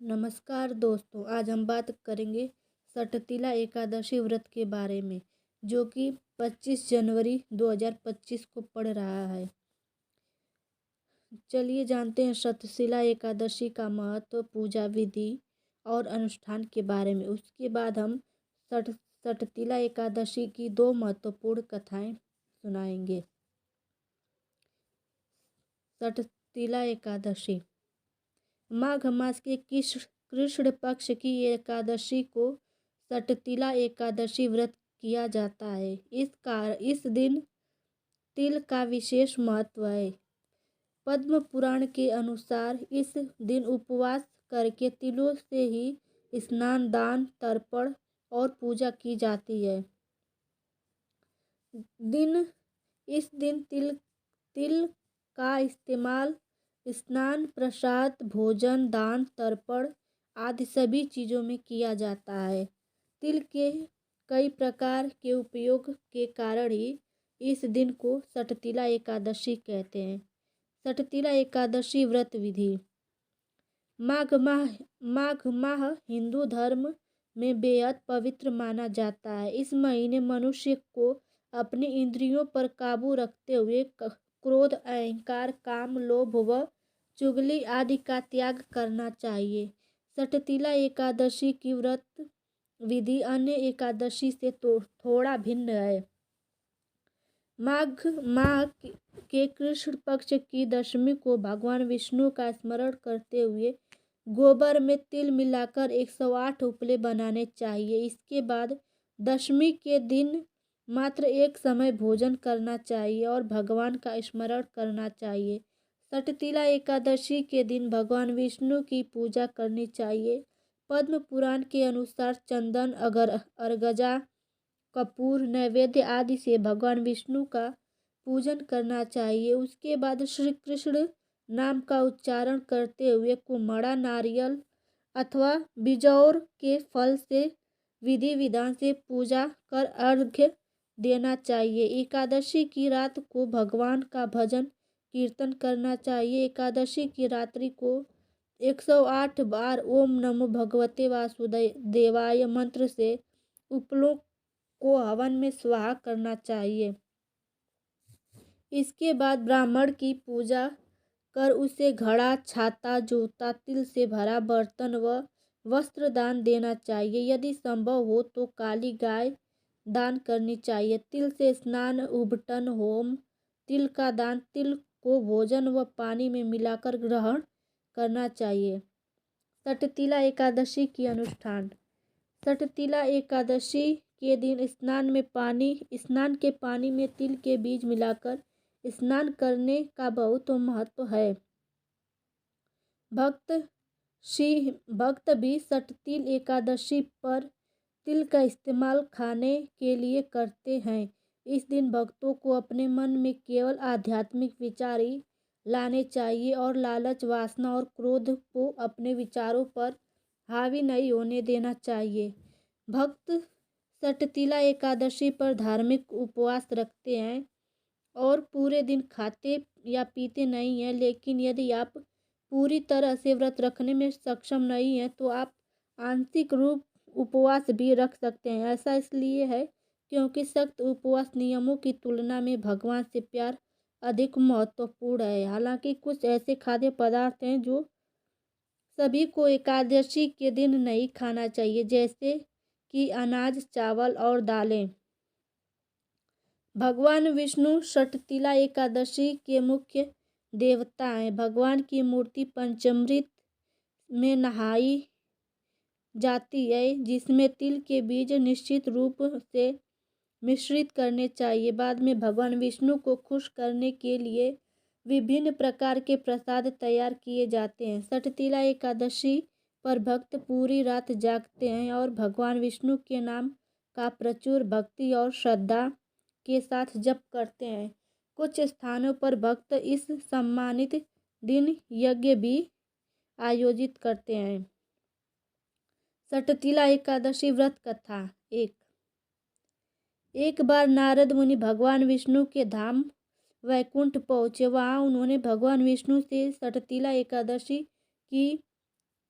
नमस्कार दोस्तों, आज हम बात करेंगे सटतिला एकादशी व्रत के बारे में, जो कि 25 जनवरी 2025 को पड़ रहा है। चलिए जानते हैं सटशिला एकादशी का महत्व, पूजा विधि और अनुष्ठान के बारे में। उसके बाद हम सटतिला एकादशी की दो महत्वपूर्ण कथाएं सुनाएंगे। सटतिला एकादशी माघ मास के कृष्ण पक्ष की एकादशी को सटतिला एकादशी व्रत किया जाता है। इस दिन तिल का विशेष महत्व है। पद्म पुराण के अनुसार इस दिन उपवास करके तिलों से ही स्नान, दान, तर्पण और पूजा की जाती है। इस दिन तिल का इस्तेमाल स्नान, प्रसाद, भोजन, दान, तर्पण आदि सभी चीज़ों में किया जाता है। तिल के कई प्रकार के उपयोग के कारण ही इस दिन को सटतिला एकादशी कहते हैं। सटतिला एकादशी व्रत विधि। माघ माह हिंदू धर्म में बेहद पवित्र माना जाता है। इस महीने मनुष्य को अपनी इंद्रियों पर काबू रखते हुए क्रोध, अहंकार, काम, लोभ व चुगली आदि का त्याग करना चाहिए। सटतिला एकादशी की व्रत विधि अन्य एकादशी से थोड़ा भिन्न है। माघ माह के कृष्ण पक्ष की दशमी को भगवान विष्णु का स्मरण करते हुए गोबर में तिल मिलाकर 108 उपले बनाने चाहिए। इसके बाद दशमी के दिन मात्र एक समय भोजन करना चाहिए और भगवान का स्मरण करना चाहिए। सटतिला एकादशी के दिन भगवान विष्णु की पूजा करनी चाहिए। पद्म पुराण के अनुसार चंदन, अर्गजा, कपूर, नैवेद्य आदि से भगवान विष्णु का पूजन करना चाहिए। उसके बाद श्री कृष्ण नाम का उच्चारण करते हुए कुम्हड़ा, नारियल अथवा बिजौर के फल से विधि विधान से पूजा कर अर्घ्य देना चाहिए। एकादशी की रात को भगवान का भजन कीर्तन करना चाहिए। एकादशी की रात्रि को 108 बार ओम नमो भगवते वासुदेवाय मंत्र से उपलों को हवन में स्वाहा करना चाहिए। इसके बाद ब्राह्मण की पूजा कर उसे घड़ा, छाता, जूता, तिल से भरा बर्तन व वस्त्र दान देना चाहिए। यदि संभव हो तो काली गाय दान करनी चाहिए। तिल से स्नान, उबटन, होम, तिल का दान, तिल को भोजन व पानी में मिलाकर ग्रहण करना चाहिए। सटतिला एकादशी की अनुष्ठान। सटतिला एकादशी के दिन स्नान के पानी में तिल के बीज मिलाकर स्नान करने का बहुत महत्व है। भक्त भी सटतिल एकादशी पर तिल का इस्तेमाल खाने के लिए करते हैं। इस दिन भक्तों को अपने मन में केवल आध्यात्मिक विचार ही लाने चाहिए और लालच, वासना और क्रोध को अपने विचारों पर हावी नहीं होने देना चाहिए। भक्त सटतिला एकादशी पर धार्मिक उपवास रखते हैं और पूरे दिन खाते या पीते नहीं हैं, लेकिन यदि आप पूरी तरह से व्रत रखने में सक्षम नहीं हैं तो आप आंशिक रूप उपवास भी रख सकते हैं। ऐसा इसलिए है क्योंकि सख्त उपवास नियमों की तुलना में भगवान से प्यार अधिक महत्वपूर्ण है। हालांकि कुछ ऐसे खाद्य पदार्थ हैं जो सभी को एकादशी के दिन नहीं खाना चाहिए, जैसे कि अनाज, चावल और दालें। भगवान विष्णु सटतिला एकादशी के मुख्य देवता हैं। भगवान की मूर्ति पंचामृत में नहाई जाती है, जिसमें तिल के बीज निश्चित रूप से मिश्रित करने चाहिए। बाद में भगवान विष्णु को खुश करने के लिए विभिन्न प्रकार के प्रसाद तैयार किए जाते हैं। सटतिला एकादशी पर भक्त पूरी रात जागते हैं और भगवान विष्णु के नाम का प्रचुर भक्ति और श्रद्धा के साथ जप करते हैं। कुछ स्थानों पर भक्त इस सम्मानित दिन यज्ञ भी आयोजित करते हैं। सटतिला एकादशी व्रत कथा। एक बार नारद मुनि भगवान विष्णु के धाम वैकुंठ पहुँचे। वहाँ उन्होंने भगवान विष्णु से सटतिला एकादशी की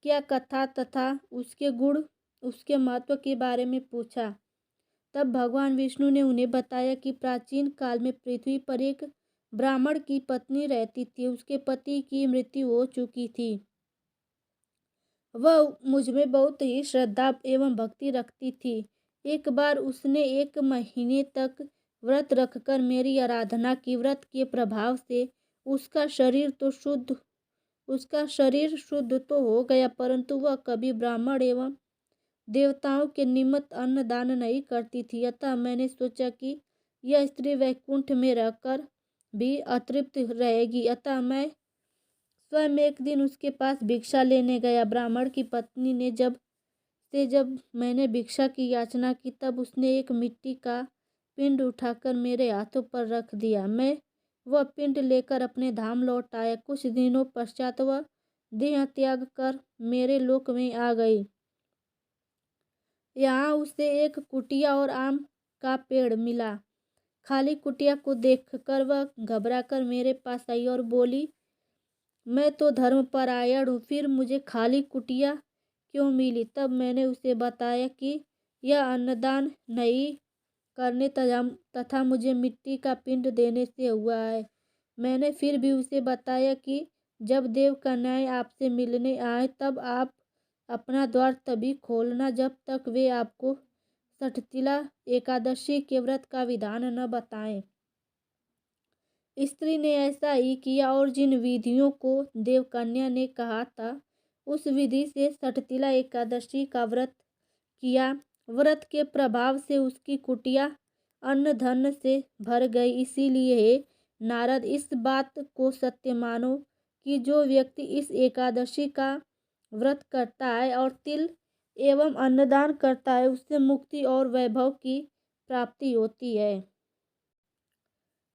क्या कथा तथा उसके गुण, उसके महत्व के बारे में पूछा। तब भगवान विष्णु ने उन्हें बताया कि प्राचीन काल में पृथ्वी पर एक ब्राह्मण की पत्नी रहती थी। उसके पति की मृत्यु हो चुकी थी। वह मुझ में बहुत ही श्रद्धा एवं भक्ति रखती थी। एक बार उसने 1 महीने तक व्रत रखकर मेरी आराधना की। व्रत के प्रभाव से उसका शरीर शुद्ध तो हो गया, परंतु वह कभी ब्राह्मण एवं देवताओं के निमित्त अन्नदान नहीं करती थी। अतः मैंने सोचा कि यह स्त्री वैकुंठ में रहकर भी अतृप्त रहेगी। अतः मैं स्वयं एक दिन उसके पास भिक्षा लेने गया। ब्राह्मण की पत्नी ने जब मैंने भिक्षा की याचना की, तब उसने एक मिट्टी का पिंड उठाकर मेरे हाथों पर रख दिया। मैं वह पिंड लेकर अपने धाम लौट आया। कुछ दिनों पश्चात वह देह त्याग कर मेरे लोक में आ गई। यहाँ उसे एक कुटिया और आम का पेड़ मिला। खाली कुटिया को देखकर वह घबराकर मेरे पास आई और बोली, मैं तो धर्मपरायण हूँ, फिर मुझे खाली कुटिया क्यों मिली। तब मैंने उसे बताया कि यह अन्नदान नहीं करने तथा मुझे मिट्टी का पिंड देने से हुआ है। मैंने फिर भी उसे बताया कि जब देव कन्याएं आपसे मिलने आए तब आप अपना द्वार तभी खोलना जब तक वे आपको सठतिला एकादशी के व्रत का विधान न बताएं। स्त्री ने ऐसा ही किया और जिन विधियों को देवकन्या ने कहा था, उस विधि से सठतिला एकादशी का व्रत किया। व्रत के प्रभाव से उसकी कुटिया अन्न धन से भर गई। इसीलिए हे नारद, इस बात को सत्य मानो कि जो व्यक्ति इस एकादशी का व्रत करता है और तिल एवं अन्नदान करता है, उससे मुक्ति और वैभव की प्राप्ति होती है।